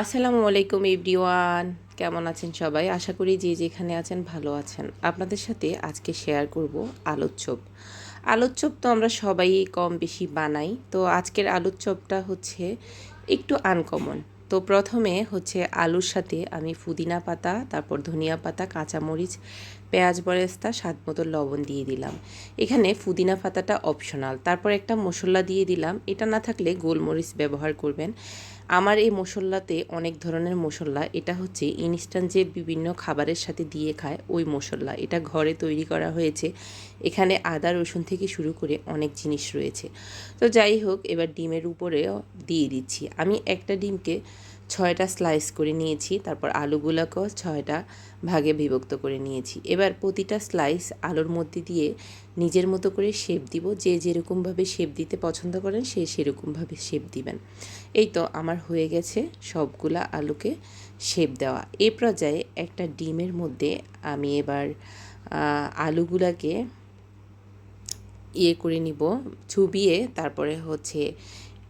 আসসালামু আলাইকুম এভরিওয়ান, কেমন আছেন সবাই? আশা করি যে যেখানে আছেন ভালো আছেন। আপনাদের সাথে আজকে শেয়ার করব আলুর চপ। আলুর চপ তো আমরা সবাই কম বেশি বানাই। তো আজকের আলুর চপটা হচ্ছে একটু আনকমন। তো প্রথমে হচ্ছে আলুর সাথে আমি পুদিনা পাতা, তারপর ধনিয়া পাতা, কাঁচামরিচ, পেঁয়াজ বেরেস্তা, স্বাদ মতো লবণ দিয়ে দিলাম। এখানে পুদিনা পাতাটা অপশনাল। তারপর একটা মশলা দিয়ে দিলাম, এটা না থাকলে গোলমরিচ ব্যবহার করবেন। আমার এই মশলাতে অনেক ধরনের মশলা, এটা হচ্ছে ইনস্ট্যান্ট যে বিভিন্ন খাবারের সাথে দিয়ে খায় ওই মশলা, এটা ঘরে তৈরি করা হয়েছে। এখানে আদা রসুন থেকে শুরু করে অনেক জিনিস রয়েছে। তো যাই হোক, এবার ডিমের উপরেও দিয়ে দিচ্ছি। আমি একটা ডিমকে 6টা স্লাইস করে নিয়েছি, তারপর আলুগুলোকেও 6টা ভাগে বিভক্ত করে নিয়েছি। এবার প্রতিটা স্লাইস আলুর মধ্যে দিয়ে নিজের মতো করে শেপ দিব। যে যেরকমভাবে শেপ দিতে পছন্দ করেন সে সেরকমভাবে শেপ দিবেন। এই তো আমার হয়ে গেছে সবগুলা আলুকে শেপ দেওয়া। এ পর্যায়ে একটা ডিমের মধ্যে আমি এবার আলুগুলাকে করে নিব, চুবিয়ে। তারপরে হচ্ছে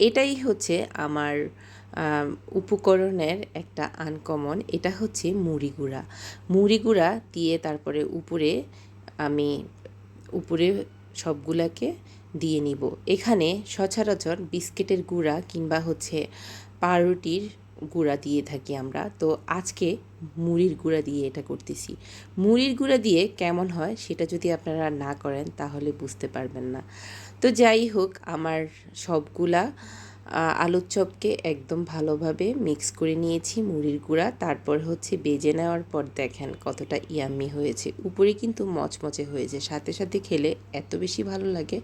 এটাই হচ্ছে আমার উপকরণের একটা আনকমন, এটা হচ্ছে মুড়ি গুঁড়া। মুড়ি গুঁড়া দিয়ে তারপরে আমি উপরে সবগুলাকে দিয়ে নিব। এখানে সচরাচর বিস্কিটের গুঁড়া কিংবা হচ্ছে পাউরুটির গুঁড়া দিয়ে থাকি আমরা, তো আজকে মুড়ির গুঁড়া দিয়ে এটা করতেছি। মুড়ির গুঁড়া দিয়ে কেমন হয় সেটা যদি আপনারা না করেন তাহলে বুঝতে পারবেন না। তো যাই হোক, আমার সবগুলা আলুর চপকে একদম ভালোভাবে মিক্স করে নিয়েছি মুড়ির গুঁড়া। তারপর হচ্ছে বেজে নেওয়ার পর দেখেন কতটা ইয়াম্মি হয়েছে। উপরে কিন্তু মচমচে হয়েছে, সাথে সাথে খেলে এত বেশি ভালো লাগে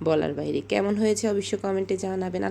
বলার বাইরে। কেমন হয়েছে অবশ্য কমেন্টে জানাবেন।